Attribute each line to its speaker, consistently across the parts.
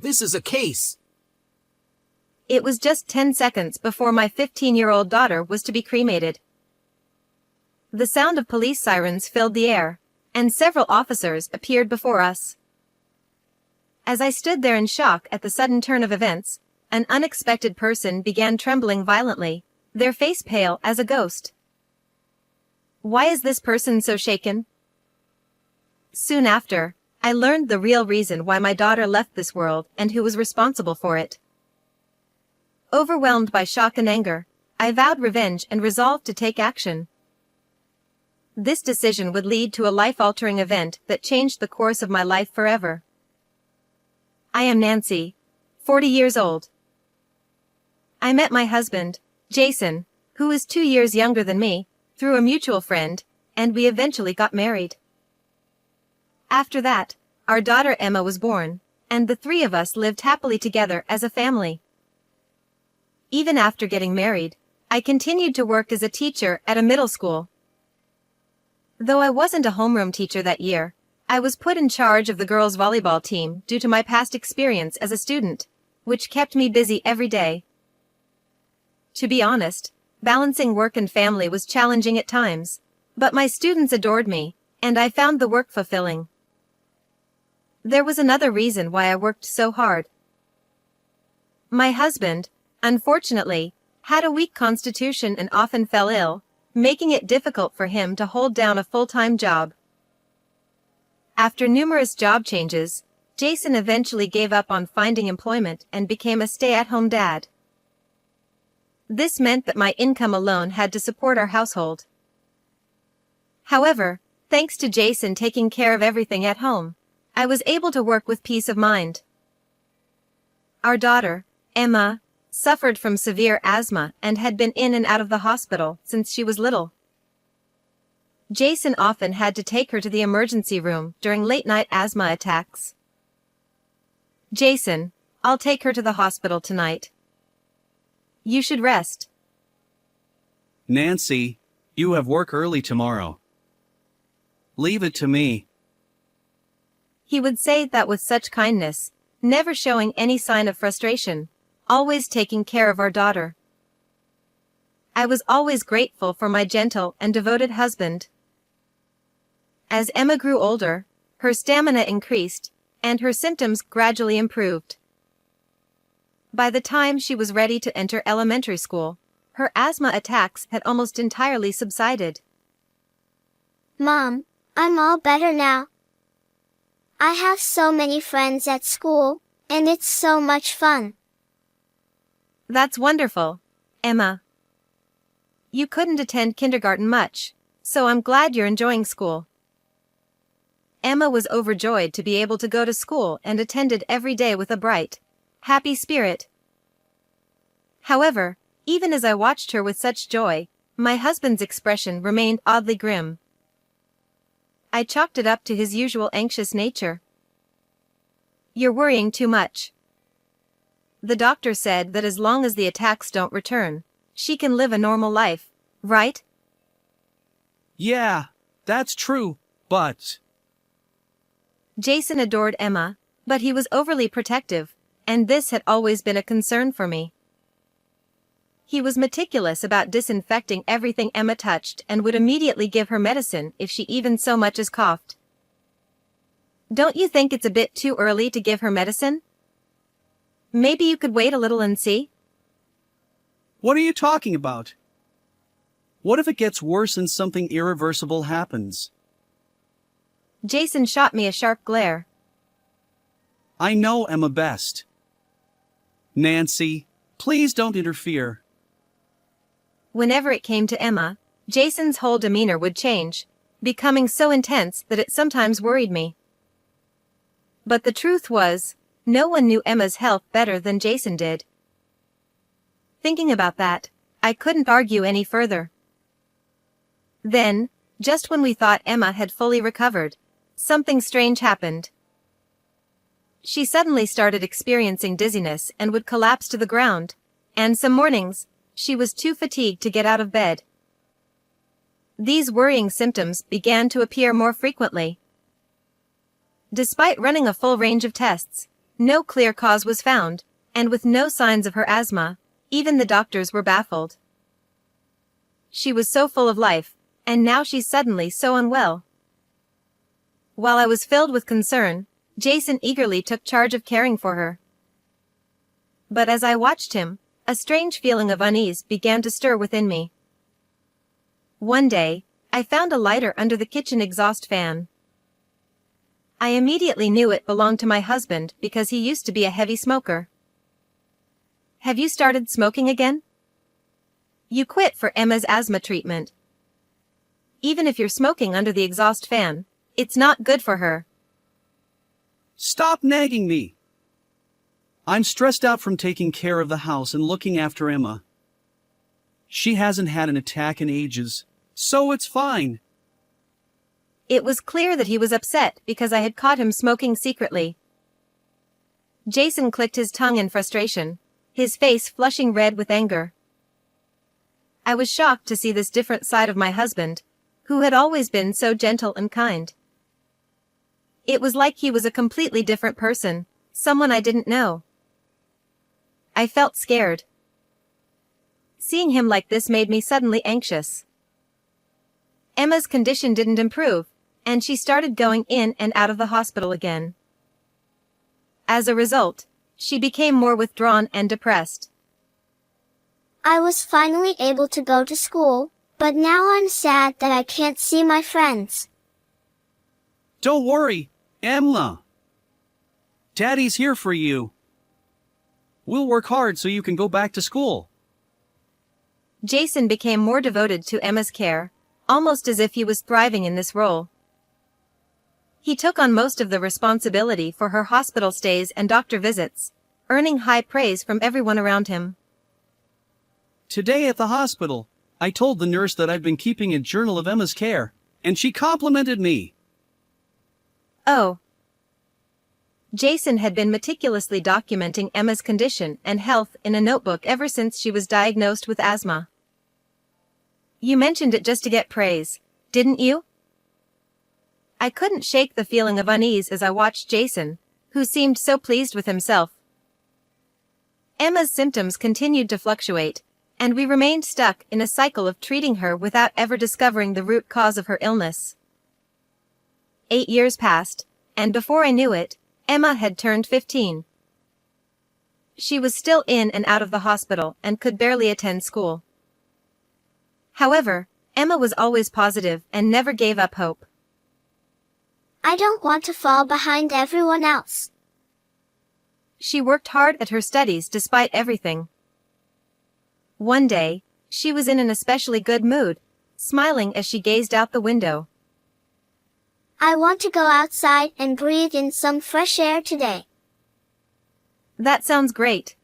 Speaker 1: This is a case.
Speaker 2: It was just 10 seconds before my 15-year-old daughter was to be cremated. The sound of police sirens filled the air, and several officers appeared before us. As I stood there in shock at the sudden turn of events, an unexpected person began trembling violently, their face pale as a ghost. Why is this person so shaken? Soon after, I learned the real reason why my daughter left this world and who was responsible for it. Overwhelmed by shock and anger, I vowed revenge and resolved to take action. This decision would lead to a life-altering event that changed the course of my life forever. I am Nancy, 40 years old. I met my husband, Jason, who is 2 years younger than me, through a mutual friend, and we eventually got married. After that, our daughter Emma was born, and the three of us lived happily together as a family. Even after getting married, I continued to work as a teacher at a middle school. Though I wasn't a homeroom teacher that year, I was put in charge of the girls' volleyball team due to my past experience as a student, which kept me busy every day. To be honest, balancing work and family was challenging at times, but my students adored me, and I found the work fulfilling. There was another reason why I worked so hard. My husband, unfortunately, had a weak constitution and often fell ill, making it difficult for him to hold down a full-time job. After numerous job changes, Jason eventually gave up on finding employment and became a stay-at-home dad. This meant that my income alone had to support our household. However, thanks to Jason taking care of everything at home, I was able to work with peace of mind. Our daughter, Emma, suffered from severe asthma and had been in and out of the hospital since she was little. Jason often had to take her to the emergency room during late-night asthma attacks. Jason, I'll take her to the hospital tonight. You should rest.
Speaker 3: Nancy, you have work early tomorrow. Leave it to me.
Speaker 2: He would say that with such kindness, never showing any sign of frustration, always taking care of our daughter. I was always grateful for my gentle and devoted husband. As Emma grew older, her stamina increased, and her symptoms gradually improved. By the time she was ready to enter elementary school, her asthma attacks had almost entirely subsided.
Speaker 4: Mom, I'm all better now. I have so many friends at school, and it's so much fun.
Speaker 2: That's wonderful, Emma. You couldn't attend kindergarten much, so I'm glad you're enjoying school. Emma was overjoyed to be able to go to school and attended every day with a bright, happy spirit. However, even as I watched her with such joy, my husband's expression remained oddly grim. I chalked it up to his usual anxious nature. You're worrying too much. The doctor said that as long as the attacks don't return, she can live a normal life, right?
Speaker 3: Yeah, that's true, but...
Speaker 2: Jason adored Emma, but he was overly protective, and this had always been a concern for me. He was meticulous about disinfecting everything Emma touched and would immediately give her medicine if she even so much as coughed. Don't you think it's a bit too early to give her medicine? Maybe you could wait a little and see?
Speaker 3: What are you talking about? What if it gets worse and something irreversible happens?
Speaker 2: Jason shot me a sharp glare.
Speaker 3: I know Emma best. Nancy, please don't interfere.
Speaker 2: Whenever it came to Emma, Jason's whole demeanor would change, becoming so intense that it sometimes worried me. But the truth was, no one knew Emma's health better than Jason did. Thinking about that, I couldn't argue any further. Then, just when we thought Emma had fully recovered, something strange happened. She suddenly started experiencing dizziness and would collapse to the ground, and some mornings, she was too fatigued to get out of bed. These worrying symptoms began to appear more frequently. Despite running a full range of tests, No clear cause was found, and with no signs of her asthma, even the doctors were baffled. She was so full of life, and now she's suddenly so unwell. While I was filled with concern, Jason eagerly took charge of caring for her. But as I watched him, a strange feeling of unease began to stir within me. One day, I found a lighter under the kitchen exhaust fan. I immediately knew it belonged to my husband because he used to be a heavy smoker. Have you started smoking again? You quit for Emma's asthma treatment. Even if you're smoking under the exhaust fan, it's not good for her.
Speaker 3: Stop nagging me. I'm stressed out from taking care of the house and looking after Emma. She hasn't had an attack in ages, so it's fine.
Speaker 2: It was clear that he was upset because I had caught him smoking secretly. Jason clicked his tongue in frustration, his face flushing red with anger. I was shocked to see this different side of my husband, who had always been so gentle and kind. It was like he was a completely different person, someone I didn't know. I felt scared. Seeing him like this made me suddenly anxious. Emma's condition didn't improve, and she started going in and out of the hospital again. As a result, she became more withdrawn and depressed.
Speaker 4: I was finally able to go to school, but now I'm sad that I can't see my friends.
Speaker 3: Don't worry, Emma. Daddy's here for you. We'll work hard so you can go back to school.
Speaker 2: Jason became more devoted to Emma's care, almost as if he was thriving in this role. He took on most of the responsibility for her hospital stays and doctor visits, earning high praise from everyone around him.
Speaker 3: Today at the hospital, I told the nurse that I've been keeping a journal of Emma's care, and she complimented me.
Speaker 2: Oh. Jason had been meticulously documenting Emma's condition and health in a notebook ever since she was diagnosed with asthma. You mentioned it just to get praise, didn't you? I couldn't shake the feeling of unease as I watched Jason, who seemed so pleased with himself. Emma's symptoms continued to fluctuate, and we remained stuck in a cycle of treating her without ever discovering the root cause of her illness. 8 years passed, and before I knew it, Emma had turned 15. She was still in and out of the hospital and could barely attend school. However, Emma was always positive and never gave up hope.
Speaker 4: I don't want to fall behind everyone else.
Speaker 2: She worked hard at her studies despite everything. One day, she was in an especially good mood, smiling as she gazed out the window.
Speaker 4: I want to go outside and breathe in some fresh air today.
Speaker 2: That sounds great.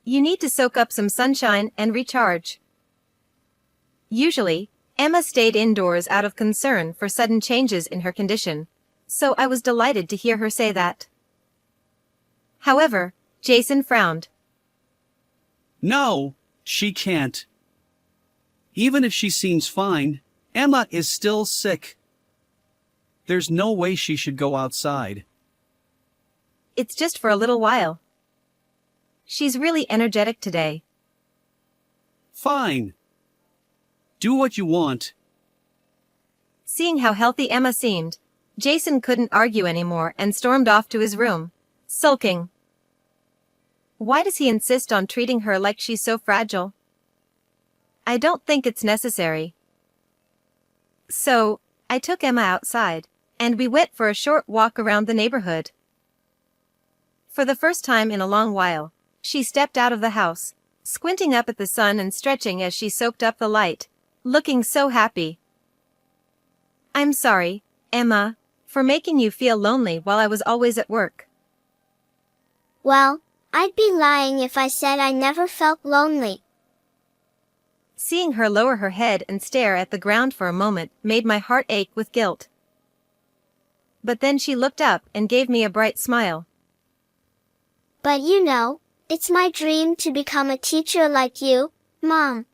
Speaker 2: You need to soak up some sunshine and recharge. Usually, Emma stayed indoors out of concern for sudden changes in her condition, so I was delighted to hear her say that. However, Jason frowned.
Speaker 3: No, she can't. Even if she seems fine, Emma is still sick. There's no way she should go outside.
Speaker 2: It's just for a little while. She's really energetic today.
Speaker 3: Fine. Do what you want.
Speaker 2: Seeing how healthy Emma seemed, Jason couldn't argue anymore and stormed off to his room, sulking. Why does he insist on treating her like she's so fragile? I don't think it's necessary. So, I took Emma outside, and we went for a short walk around the neighborhood. For the first time in a long while, she stepped out of the house, squinting up at the sun and stretching as she soaked up the light, looking so happy. I'm sorry, Emma, for making you feel lonely while I was always at work.
Speaker 4: Well, I'd be lying if I said I never felt lonely.
Speaker 2: Seeing her lower her head and stare at the ground for a moment made my heart ache with guilt. But then she looked up and gave me a bright smile.
Speaker 4: But you know, it's my dream to become a teacher like you, Mom.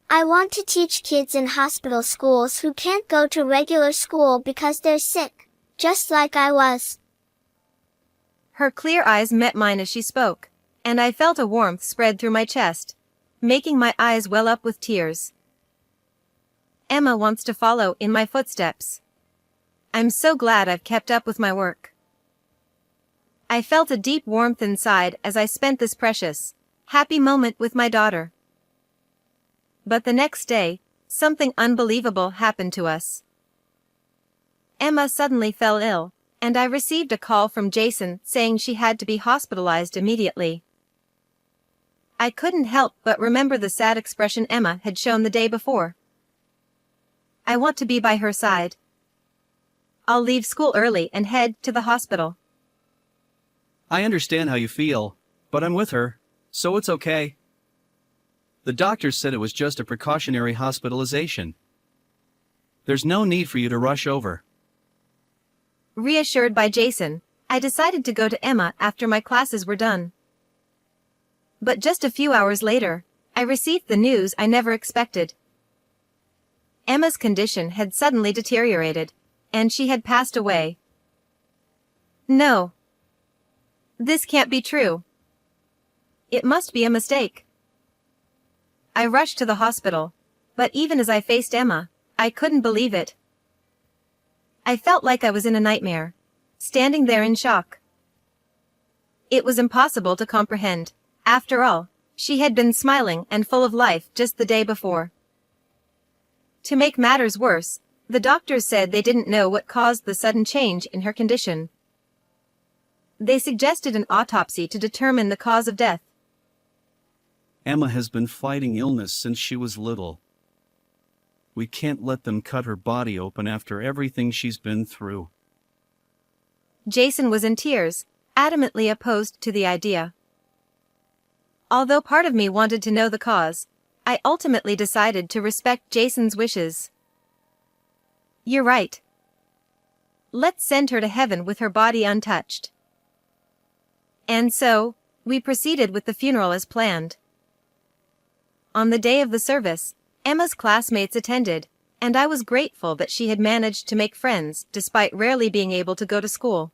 Speaker 4: I want to teach kids in hospital schools who can't go to regular school because they're sick, just like I was.
Speaker 2: Her clear eyes met mine as she spoke, and I felt a warmth spread through my chest, making my eyes well up with tears. Emma wants to follow in my footsteps. I'm so glad I've kept up with my work. I felt a deep warmth inside as I spent this precious, happy moment with my daughter. But the next day, something unbelievable happened to us. Emma suddenly fell ill, and I received a call from Jason saying she had to be hospitalized immediately. I couldn't help but remember the sad expression Emma had shown the day before. I want to be by her side. I'll leave school early and head to the hospital.
Speaker 3: I understand how you feel, but I'm with her, so it's okay. The doctor said it was just a precautionary hospitalization. There's no need for you to rush over.
Speaker 2: Reassured by Jason, I decided to go to Emma after my classes were done. But just a few hours later, I received the news I never expected. Emma's condition had suddenly deteriorated, and she had passed away. No. This can't be true. It must be a mistake. I rushed to the hospital, but even as I faced Emma, I couldn't believe it. I felt like I was in a nightmare, standing there in shock. It was impossible to comprehend. After all, she had been smiling and full of life just the day before. To make matters worse, the doctors said they didn't know what caused the sudden change in her condition. They suggested an autopsy to determine the cause of death.
Speaker 3: Emma has been fighting illness since she was little. We can't let them cut her body open after everything she's been through.
Speaker 2: Jason was in tears, adamantly opposed to the idea. Although part of me wanted to know the cause, I ultimately decided to respect Jason's wishes. You're right. Let's send her to heaven with her body untouched. And so, we proceeded with the funeral as planned. On the day of the service, Emma's classmates attended, and I was grateful that she had managed to make friends despite rarely being able to go to school.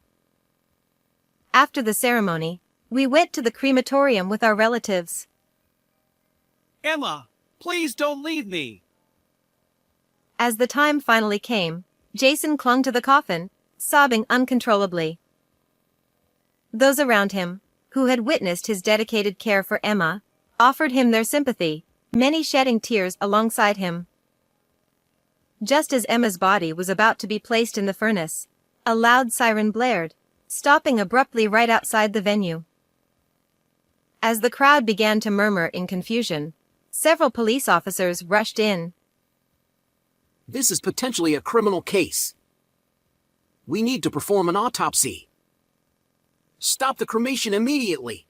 Speaker 2: After the ceremony, we went to the crematorium with our relatives.
Speaker 3: Emma, please don't leave me.
Speaker 2: As the time finally came, Jason clung to the coffin, sobbing uncontrollably. Those around him, who had witnessed his dedicated care for Emma, offered him their sympathy, many shedding tears alongside him. Just as Emma's body was about to be placed in the furnace, a loud siren blared, stopping abruptly right outside the venue. As the crowd began to murmur in confusion, several police officers rushed in.
Speaker 1: This is potentially a criminal case. We need to perform an autopsy. Stop the cremation immediately.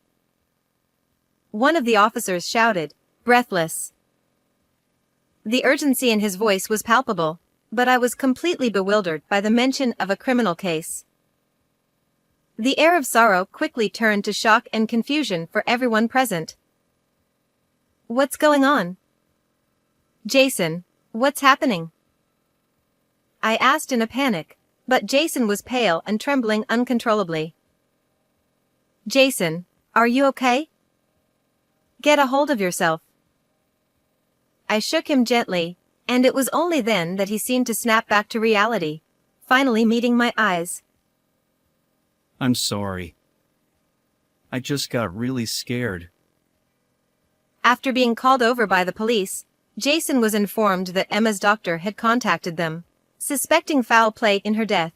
Speaker 2: One of the officers shouted, breathless. The urgency in his voice was palpable, but I was completely bewildered by the mention of a criminal case. The air of sorrow quickly turned to shock and confusion for everyone present. What's going on? Jason, what's happening? I asked in a panic, but Jason was pale and trembling uncontrollably. Jason, are you okay? Get a hold of yourself. I shook him gently, and it was only then that he seemed to snap back to reality, finally meeting my eyes.
Speaker 3: I'm sorry. I just got really scared.
Speaker 2: After being called over by the police, Jason was informed that Emma's doctor had contacted them, suspecting foul play in her death.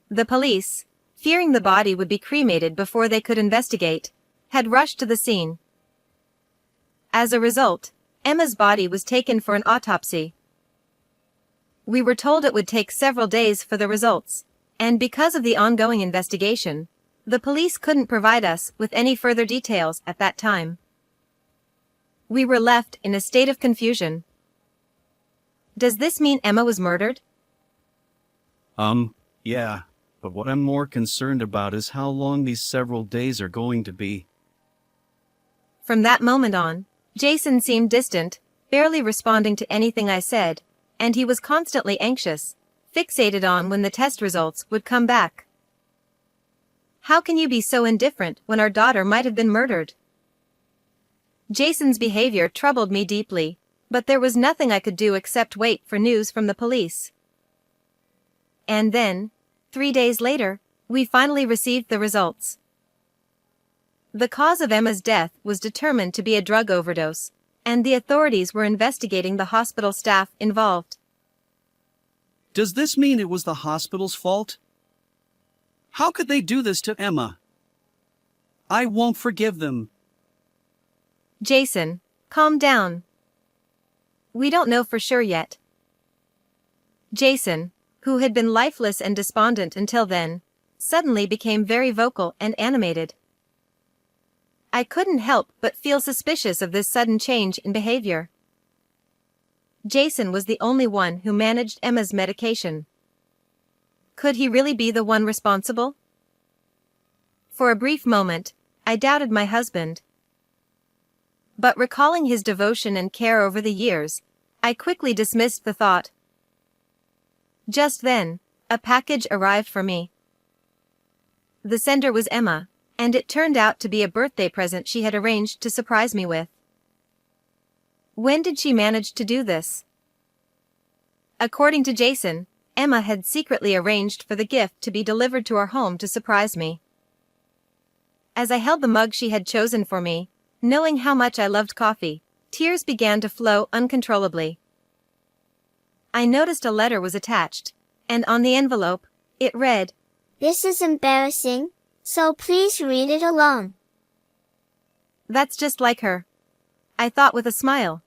Speaker 2: The police, fearing the body would be cremated before they could investigate, had rushed to the scene. As a result, Emma's body was taken for an autopsy. We were told it would take several days for the results, and because of the ongoing investigation, the police couldn't provide us with any further details at that time. We were left in a state of confusion. Does this mean Emma was murdered?
Speaker 3: Yeah, but what I'm more concerned about is how long these several days are going to be.
Speaker 2: From that moment on, Jason seemed distant, barely responding to anything I said, and he was constantly anxious, fixated on when the test results would come back. How can you be so indifferent when our daughter might have been murdered? Jason's behavior troubled me deeply, but there was nothing I could do except wait for news from the police. And then, 3 days later, we finally received the results. The cause of Emma's death was determined to be a drug overdose, and the authorities were investigating the hospital staff involved.
Speaker 3: Does this mean it was the hospital's fault? How could they do this to Emma? I won't forgive them.
Speaker 2: Jason, calm down. We don't know for sure yet. Jason, who had been lifeless and despondent until then, suddenly became very vocal and animated. I couldn't help but feel suspicious of this sudden change in behavior. Jason was the only one who managed Emma's medication. Could he really be the one responsible? For a brief moment, I doubted my husband. But recalling his devotion and care over the years, I quickly dismissed the thought. Just then, a package arrived for me. The sender was Emma, and it turned out to be a birthday present she had arranged to surprise me with. When did she manage to do this? According to Jason, Emma had secretly arranged for the gift to be delivered to our home to surprise me. As I held the mug she had chosen for me, knowing how much I loved coffee, tears began to flow uncontrollably. I noticed a letter was attached, and on the envelope, it read,
Speaker 4: "This is embarrassing, so please read it alone."
Speaker 2: That's just like her, I thought with a smile.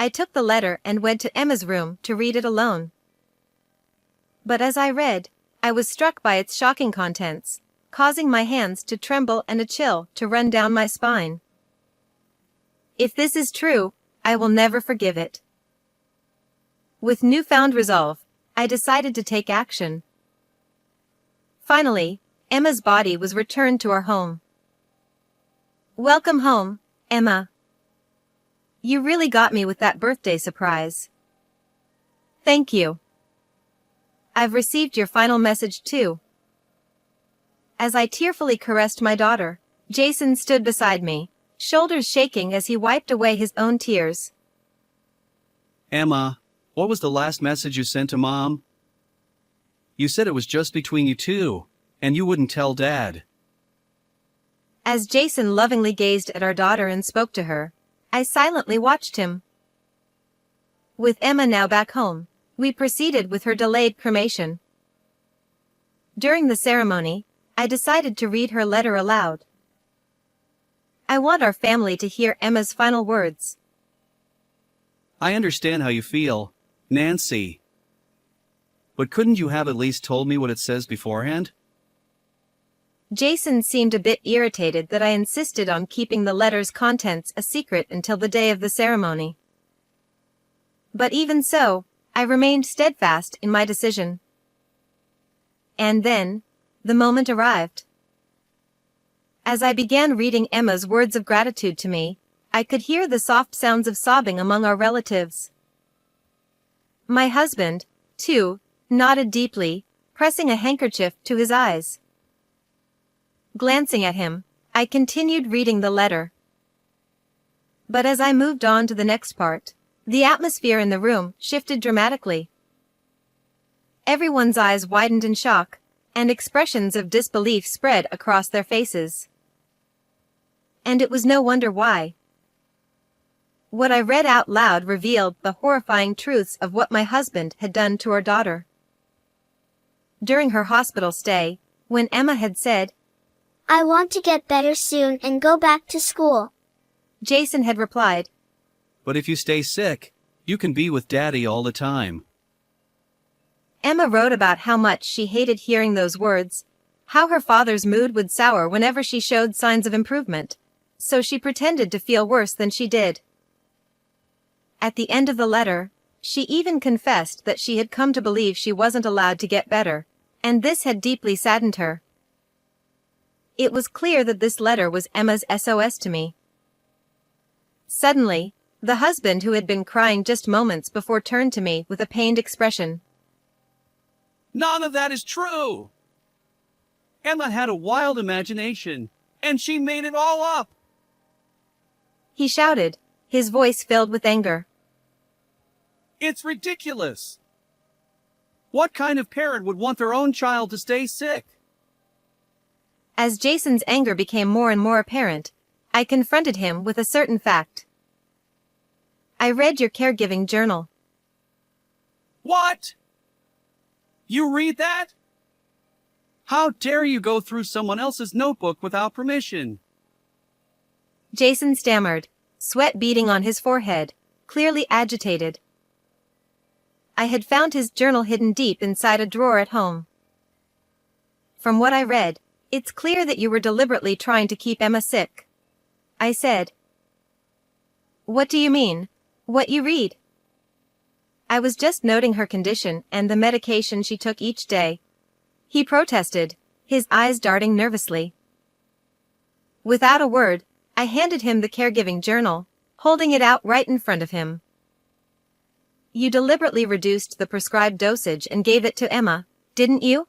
Speaker 2: I took the letter and went to Emma's room to read it alone. But as I read, I was struck by its shocking contents, causing my hands to tremble and a chill to run down my spine. If this is true, I will never forgive it. With newfound resolve, I decided to take action. Finally, Emma's body was returned to our home. Welcome home, Emma. You really got me with that birthday surprise. Thank you. I've received your final message too. As I tearfully caressed my daughter, Jason stood beside me, shoulders shaking as he wiped away his own tears.
Speaker 3: Emma, what was the last message you sent to Mom? You said it was just between you two, and you wouldn't tell Dad.
Speaker 2: As Jason lovingly gazed at our daughter and spoke to her, I silently watched him. With Emma now back home, we proceeded with her delayed cremation. During the ceremony, I decided to read her letter aloud. I want our family to hear Emma's final words.
Speaker 3: I understand how you feel, Nancy. But couldn't you have at least told me what it says beforehand?
Speaker 2: Jason seemed a bit irritated that I insisted on keeping the letter's contents a secret until the day of the ceremony. But even so, I remained steadfast in my decision. And then, the moment arrived. As I began reading Emma's words of gratitude to me, I could hear the soft sounds of sobbing among our relatives. My husband, too, nodded deeply, pressing a handkerchief to his eyes. Glancing at him, I continued reading the letter. But as I moved on to the next part, the atmosphere in the room shifted dramatically. Everyone's eyes widened in shock, and expressions of disbelief spread across their faces. And it was no wonder why. What I read out loud revealed the horrifying truths of what my husband had done to our daughter. During her hospital stay, when Emma had said,
Speaker 4: "I want to get better soon and go back to school,"
Speaker 2: Jason had replied,
Speaker 3: But if you stay sick, you can be with Daddy all the time.
Speaker 2: Emma wrote about how much she hated hearing those words, how her father's mood would sour whenever she showed signs of improvement, so she pretended to feel worse than she did. At the end of the letter, she even confessed that she had come to believe she wasn't allowed to get better, and this had deeply saddened her. It was clear that this letter was Emma's SOS to me. Suddenly, the husband who had been crying just moments before turned to me with a pained expression.
Speaker 3: None of that is true! Emma had a wild imagination, and she made it all up.
Speaker 2: He shouted, his voice filled with anger.
Speaker 3: It's ridiculous. What kind of parent would want their own child to stay sick?
Speaker 2: As Jason's anger became more and more apparent, I confronted him with a certain fact. I read your caregiving journal.
Speaker 3: What? You read that? How dare you go through someone else's notebook without permission?
Speaker 2: Jason stammered, sweat beading on his forehead, clearly agitated. I had found his journal hidden deep inside a drawer at home. From what I read, it's clear that you were deliberately trying to keep Emma sick. I said. What do you mean? What you read? I was just noting her condition and the medication she took each day. He protested, his eyes darting nervously. Without a word, I handed him the caregiving journal, holding it out right in front of him. You deliberately reduced the prescribed dosage and gave it to Emma, didn't you?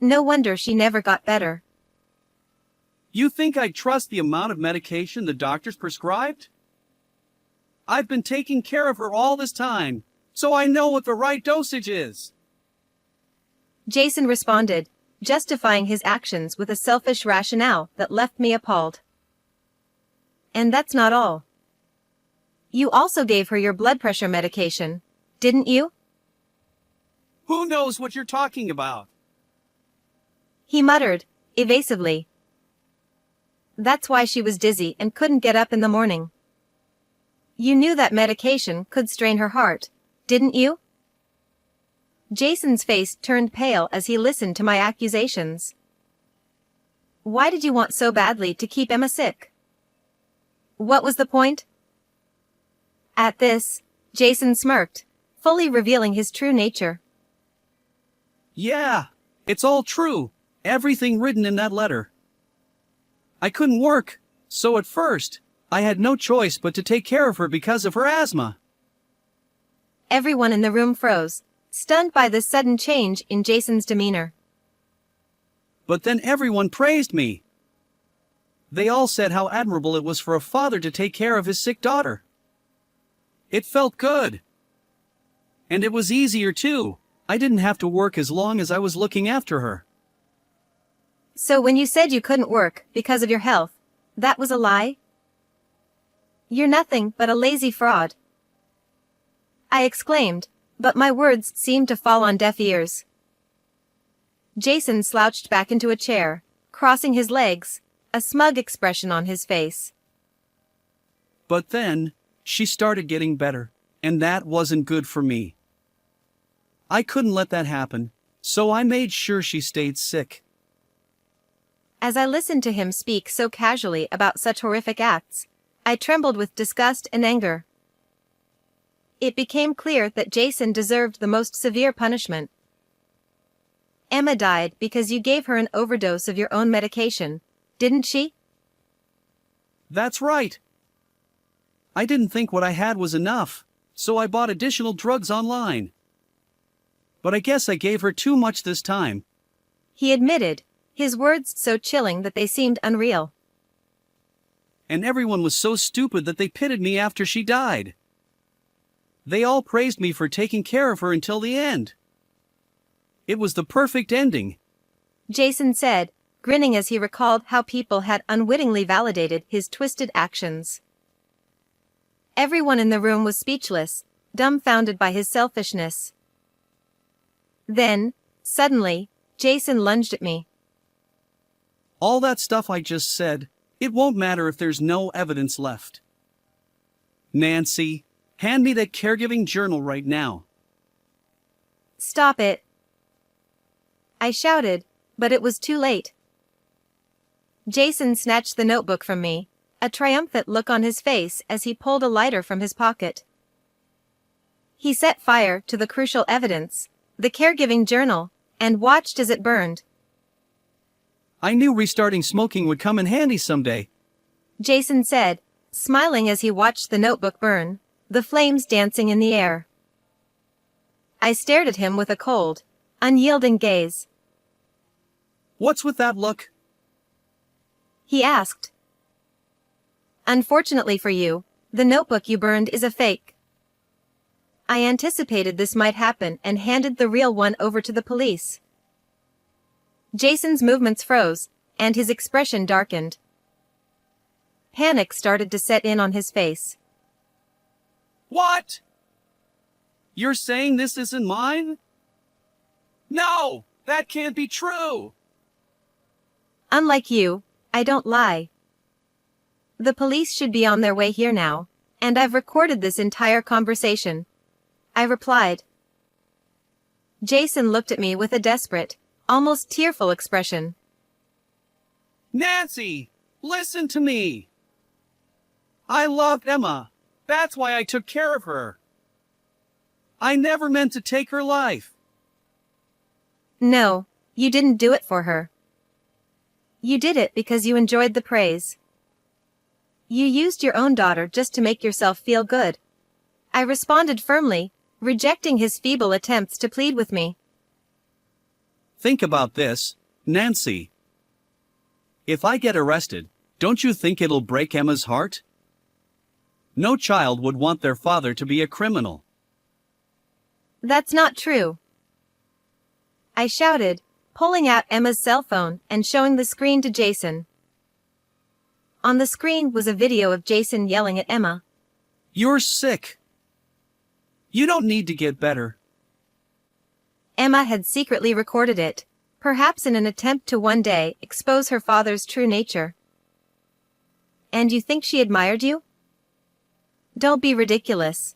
Speaker 2: No wonder she never got better.
Speaker 3: You think I'd trust the amount of medication the doctors prescribed? I've been taking care of her all this time, so I know what the right dosage is.
Speaker 2: Jason responded, justifying his actions with a selfish rationale that left me appalled. And that's not all. You also gave her your blood pressure medication, didn't you?
Speaker 3: Who knows what you're talking about?
Speaker 2: He muttered, evasively. That's why she was dizzy and couldn't get up in the morning. You knew that medication could strain her heart, didn't you? Jason's face turned pale as he listened to my accusations. Why did you want so badly to keep Emma sick? What was the point? At this, Jason smirked, fully revealing his true nature.
Speaker 3: Yeah, it's all true. Everything written in that letter. I couldn't work, so at first, I had no choice but to take care of her because of her asthma.
Speaker 2: Everyone in the room froze, stunned by this sudden change in Jason's demeanor.
Speaker 3: But then everyone praised me. They all said how admirable it was for a father to take care of his sick daughter. It felt good. And it was easier too. I didn't have to work as long as I was looking after her.
Speaker 2: So when you said you couldn't work because of your health, that was a lie? You're nothing but a lazy fraud. I exclaimed, but my words seemed to fall on deaf ears. Jason slouched back into a chair, crossing his legs, a smug expression on his face.
Speaker 3: But then, she started getting better, and that wasn't good for me. I couldn't let that happen, so I made sure she stayed sick.
Speaker 2: As I listened to him speak so casually about such horrific acts, I trembled with disgust and anger. It became clear that Jason deserved the most severe punishment. Emma died because you gave her an overdose of your own medication, didn't she?
Speaker 3: That's right. I didn't think what I had was enough, so I bought additional drugs online. But I guess I gave her too much this time.
Speaker 2: He admitted, his words so chilling that they seemed unreal.
Speaker 3: And everyone was so stupid that they pitied me after she died. They all praised me for taking care of her until the end. It was the perfect ending.
Speaker 2: Jason said, grinning as he recalled how people had unwittingly validated his twisted actions. Everyone in the room was speechless, dumbfounded by his selfishness. Then, suddenly, Jason lunged at me.
Speaker 3: All that stuff I just said, it won't matter if there's no evidence left. Nancy, hand me that caregiving journal right now.
Speaker 2: Stop it. I shouted, but it was too late. Jason snatched the notebook from me, a triumphant look on his face as he pulled a lighter from his pocket. He set fire to the crucial evidence, the caregiving journal, and watched as it burned.
Speaker 3: I knew restarting smoking would come in handy someday.
Speaker 2: Jason said, smiling as he watched the notebook burn, the flames dancing in the air. I stared at him with a cold, unyielding gaze.
Speaker 3: What's with that look?
Speaker 2: He asked. Unfortunately for you, the notebook you burned is a fake. I anticipated this might happen and handed the real one over to the police. Jason's movements froze, and his expression darkened. Panic started to set in on his face.
Speaker 3: What? You're saying this isn't mine? No, that can't be true.
Speaker 2: Unlike you, I don't lie. The police should be on their way here now, and I've recorded this entire conversation. I replied. Jason looked at me with a desperate, almost tearful expression.
Speaker 3: Nancy, listen to me. I loved Emma. That's why I took care of her. I never meant to take her life.
Speaker 2: No, you didn't do it for her. You did it because you enjoyed the praise. You used your own daughter just to make yourself feel good. I responded firmly, rejecting his feeble attempts to plead with me.
Speaker 3: Think about this, Nancy. If I get arrested, don't you think it'll break Emma's heart? No child would want their father to be a criminal.
Speaker 2: That's not true. I shouted, pulling out Emma's cell phone and showing the screen to Jason. On the screen was a video of Jason yelling at Emma.
Speaker 3: You're sick. You don't need to get better.
Speaker 2: Emma had secretly recorded it, perhaps in an attempt to one day expose her father's true nature. And you think she admired you? Don't be ridiculous.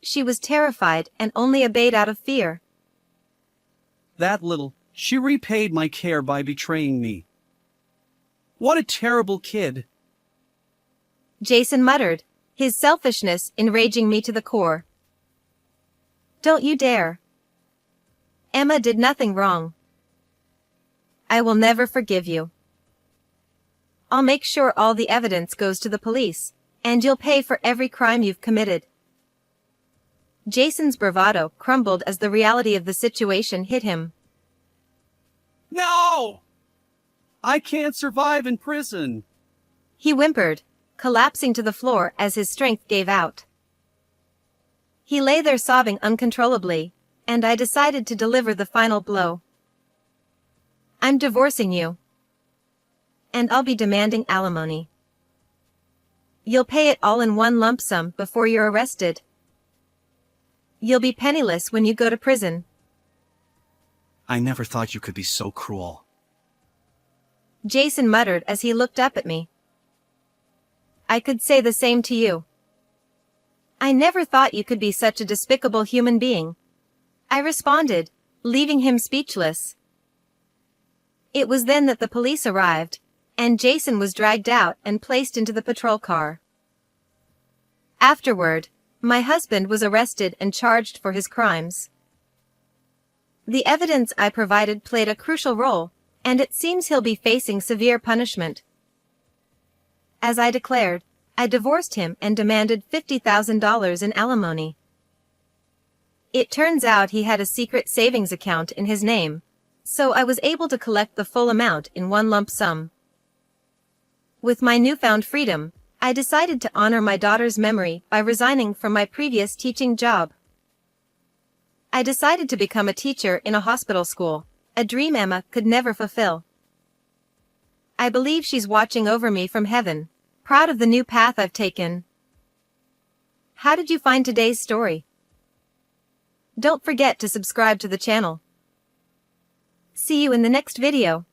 Speaker 2: She was terrified and only obeyed out of fear.
Speaker 3: That little, she repaid my care by betraying me. What a terrible kid.
Speaker 2: Jason muttered, his selfishness enraging me to the core. Don't you dare. Emma did nothing wrong. I will never forgive you. I'll make sure all the evidence goes to the police, and you'll pay for every crime you've committed. Jason's bravado crumbled as the reality of the situation hit him.
Speaker 3: No! I can't survive in prison.
Speaker 2: He whimpered, collapsing to the floor as his strength gave out. He lay there sobbing uncontrollably, and I decided to deliver the final blow. I'm divorcing you. And I'll be demanding alimony. You'll pay it all in one lump sum before you're arrested. You'll be penniless when you go to prison.
Speaker 3: I never thought you could be so cruel.
Speaker 2: Jason muttered as he looked up at me. I could say the same to you. I never thought you could be such a despicable human being. I responded, leaving him speechless. It was then that the police arrived, and Jason was dragged out and placed into the patrol car. Afterward, my husband was arrested and charged for his crimes. The evidence I provided played a crucial role, and it seems he'll be facing severe punishment. As I declared, I divorced him and demanded $50,000 in alimony. It turns out he had a secret savings account in his name, so I was able to collect the full amount in one lump sum. With my newfound freedom, I decided to honor my daughter's memory by resigning from my previous teaching job. I decided to become a teacher in a hospital school, a dream Emma could never fulfill. I believe she's watching over me from heaven, proud of the new path I've taken. How did you find today's story? Don't forget to subscribe to the channel. See you in the next video.